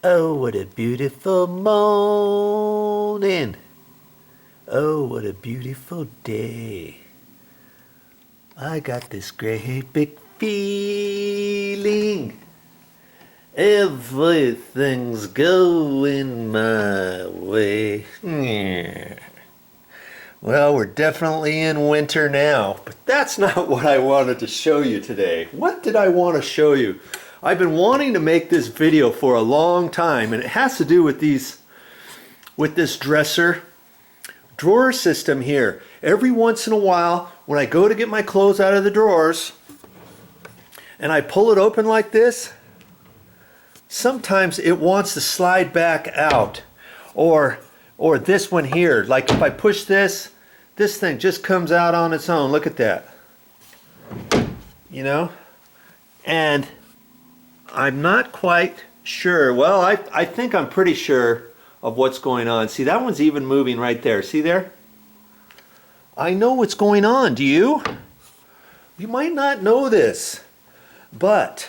Oh, what a beautiful morning. Oh, what a beautiful day. I got this great big feeling. Everything's going my way. Well, we're definitely in winter now, but that's not what I wanted to show you today. What did I want to show you? I've been wanting to make this video for a long time, and it has to do with this dresser drawer system here. Every once in a while, when I go to get my clothes out of the drawers, and I pull it open like this, sometimes it wants to slide back out. Or this one here, like if I push this thing just comes out on its own. Look at that. You know? And I'm not quite sure. Well, I think I'm pretty sure of what's going on. See, that one's even moving right there. See there? I know what's going on. Do you? You might not know this, but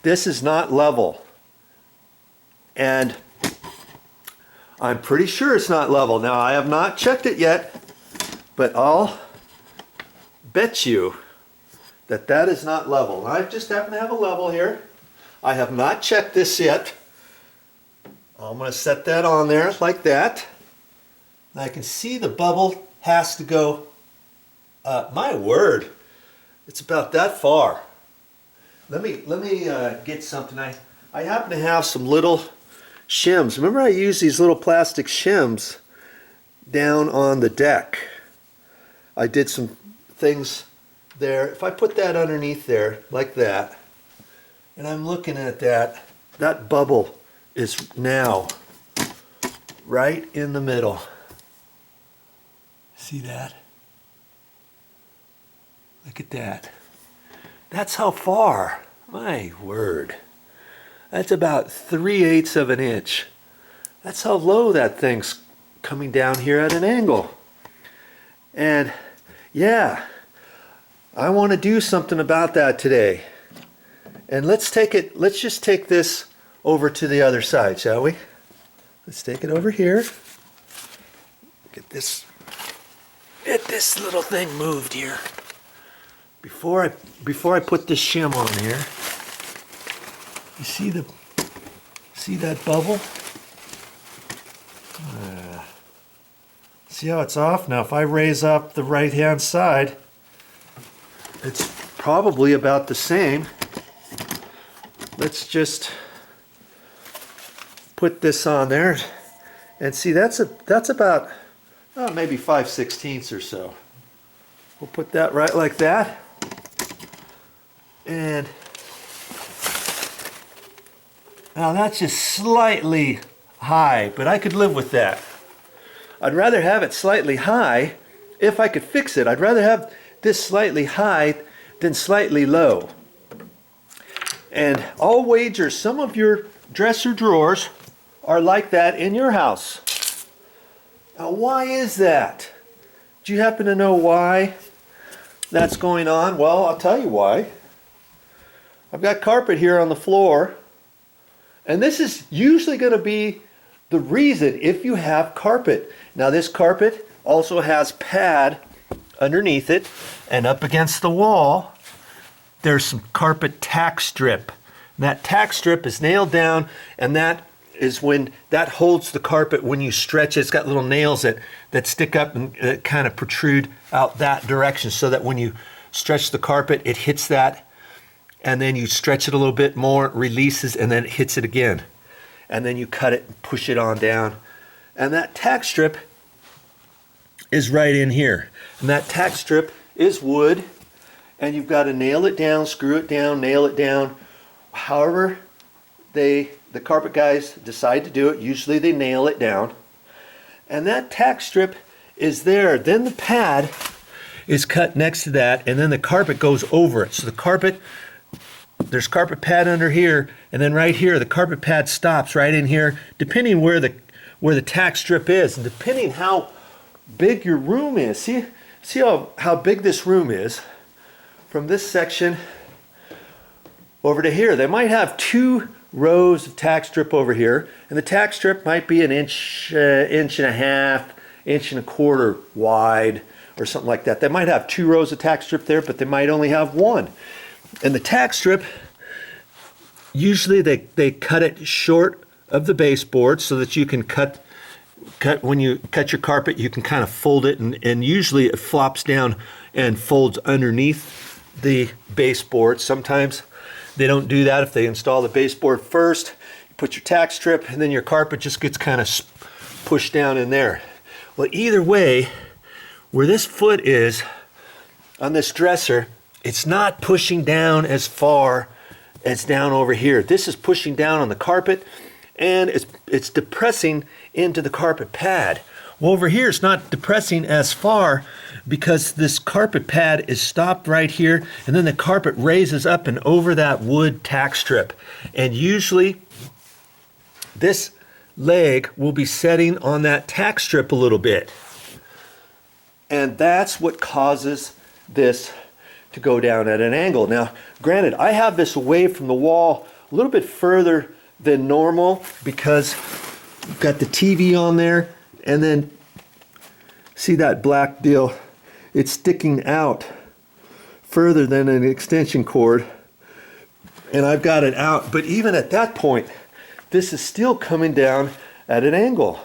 this is not level. And I'm pretty sure it's not level. Now, I have not checked it yet, but I'll bet you that is not level. I just happen to have a level here. I have not checked this yet. I'm going to set that on there like that. And I can see the bubble has to go, my word, it's about that far. Let me get something. I happen to have some little shims. Remember, I use these little plastic shims down on the deck. I did some things there. If I put that underneath there like that, and I'm looking at that bubble is now right in the middle. See that? Look at that. That's how far. My word. That's about 3/8 of an inch. That's how low that thing's coming down here at an angle. And yeah, I want to do something about that today. And let's just take this over to the other side, shall we? Let's take it over here. Get this little thing moved here. Before I put this shim on here, you see that bubble? See how it's off? Now if I raise up the right hand side, it's probably about the same. Let's just put this on there and see, that's about maybe 5/16 or so. We'll put that right like that. And now that's just slightly high, but I could live with that. I'd rather have it slightly high if I could fix it. I'd rather have this slightly high than slightly low. And I'll wager some of your dresser drawers are like that in your house. Now, why is that? Do you happen to know why that's going on? Well, I'll tell you why. I've got carpet here on the floor, and this is usually going to be the reason if you have carpet. Now, this carpet also has pad underneath it, and up against the wall there's some carpet tack strip. And that tack strip is nailed down, and that is when that holds the carpet when you stretch it. It's got little nails that stick up and kind of protrude out that direction, so that when you stretch the carpet, it hits that, and then you stretch it a little bit more, it releases, and then it hits it again. And then you cut it and push it on down. And that tack strip is right in here. And that tack strip is wood, and you've got to nail it down, screw it down, nail it down. However the carpet guys decide to do it, usually they nail it down. And that tack strip is there. Then the pad is cut next to that, and then the carpet goes over it. So the carpet, there's carpet pad under here, and then right here the carpet pad stops right in here, depending where the tack strip is, and depending how big your room is. See how big this room is from this section over to here. They might have two rows of tack strip over here, and the tack strip might be an inch, inch and a half, inch and a quarter wide, or something like that. They might have 2 rows of tack strip there, but they might only have 1. And the tack strip, usually they cut it short of the baseboard so that you can cut when you cut your carpet, you can kind of fold it, and usually it flops down and folds underneath the baseboard. Sometimes they don't do that. If they install the baseboard first, you put your tack strip, and then your carpet just gets kind of pushed down in there. Well, either way, where this foot is on this dresser, it's not pushing down as far as down over here. This is pushing down on the carpet, and it's depressing into the carpet pad. Well, over here it's not depressing as far because this carpet pad is stopped right here, and then the carpet raises up and over that wood tack strip. And usually this leg will be setting on that tack strip a little bit. And that's what causes this to go down at an angle. Now, granted, I have this away from the wall a little bit further than normal because I've got the TV on there, and then see that black deal? It's sticking out further than an extension cord, and I've got it out. But even at that point, this is still coming down at an angle.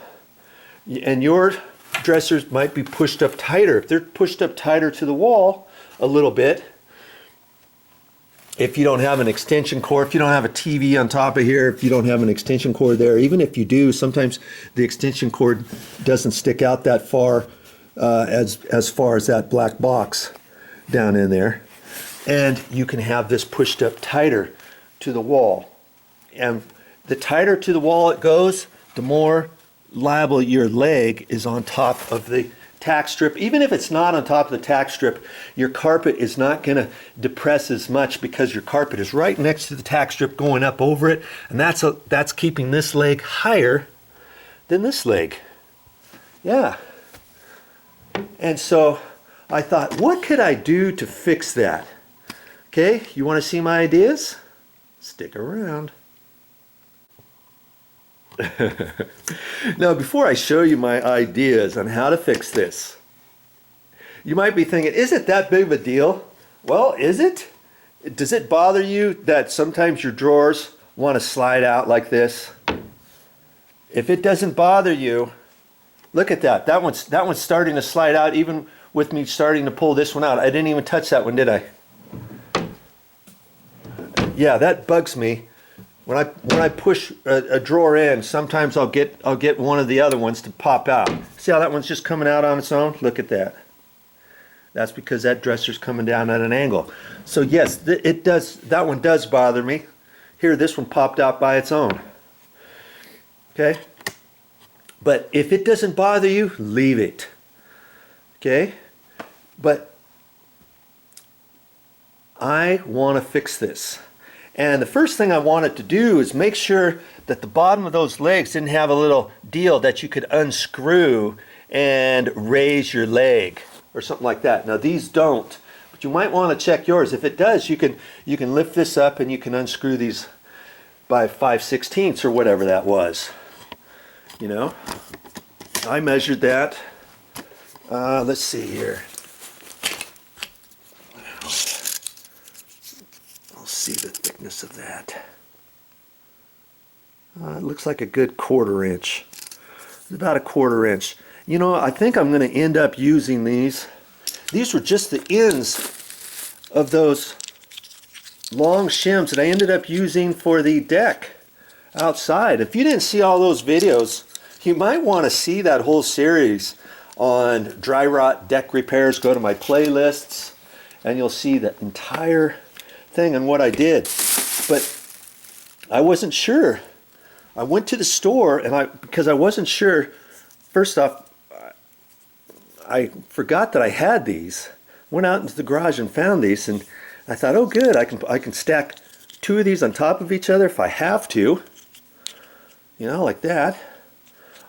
And your dressers might be pushed up tighter. If they're pushed up tighter to the wall a little bit, if you don't have an extension cord, if you don't have a TV on top of here, if you don't have an extension cord there, even if you do, sometimes the extension cord doesn't stick out that far as far as that black box down in there. And you can have this pushed up tighter to the wall. And the tighter to the wall it goes, the more liable your leg is on top of the tack strip. Even if it's not on top of the tack strip, your carpet is not going to depress as much because your carpet is right next to the tack strip going up over it, and that's keeping this leg higher than this leg. Yeah. And so I thought, what could I do to fix that? Okay, you want to see my ideas? Stick around. Now, before I show you my ideas on how to fix this, you might be thinking, is it that big of a deal? Well, is it? Does it bother you that sometimes your drawers want to slide out like this? If it doesn't bother you, look at that. That one's starting to slide out even with me starting to pull this one out. I didn't even touch that one, did I? Yeah, that bugs me. When I push a drawer in, sometimes I'll get one of the other ones to pop out. See how that one's just coming out on its own? Look at that. That's because that dresser's coming down at an angle. So yes, it does. That one does bother me. Here, this one popped out by its own. Okay? But if it doesn't bother you, leave it. Okay? But I want to fix this. And the first thing I wanted to do is make sure that the bottom of those legs didn't have a little deal that you could unscrew and raise your leg or something like that. Now these don't, but you might want to check yours. If it does, you can lift this up and you can unscrew these by 5/16 or whatever that was. You know, I measured that. Let's see here. See the thickness of that. It looks like a good 1/4 inch. It's about a 1/4 inch. You know, I think I'm going to end up using these. These were just the ends of those long shims that I ended up using for the deck outside. If you didn't see all those videos, you might want to see that whole series on dry rot deck repairs. Go to my playlists and you'll see the entire thing and what I did. But I wasn't sure. I went to the store and because I wasn't sure. First off, I forgot that I had these. Went out into the garage and found these, and I thought, oh good, I can stack 2 of these on top of each other if I have to. You know, like that.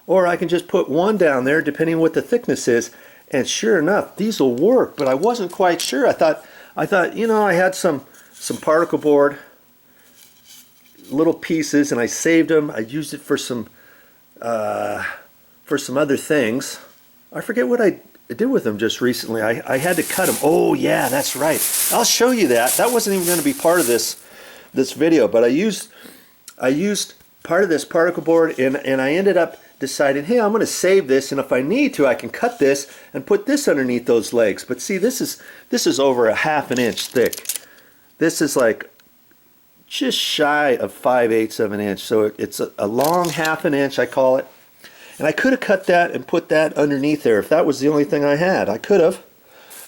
Or I can just put one down there depending on what the thickness is. And sure enough, these will work, but I wasn't quite sure. I thought, you know, I had some particle board little pieces, and I saved them. I used it for some other things. I forget what I did with them just recently. I had to cut them. Oh yeah, that's right. I'll show you that. That wasn't even going to be part of this video, but I used part of this particle board, and I ended up deciding, hey, I'm going to save this, and if I need to, I can cut this and put this underneath those legs. But see, this is over a ½ an inch thick. This is like just shy of 5/8 of an inch, so it's a long ½ an inch, I call it. And I could have cut that and put that underneath there if that was the only thing I had. I could have.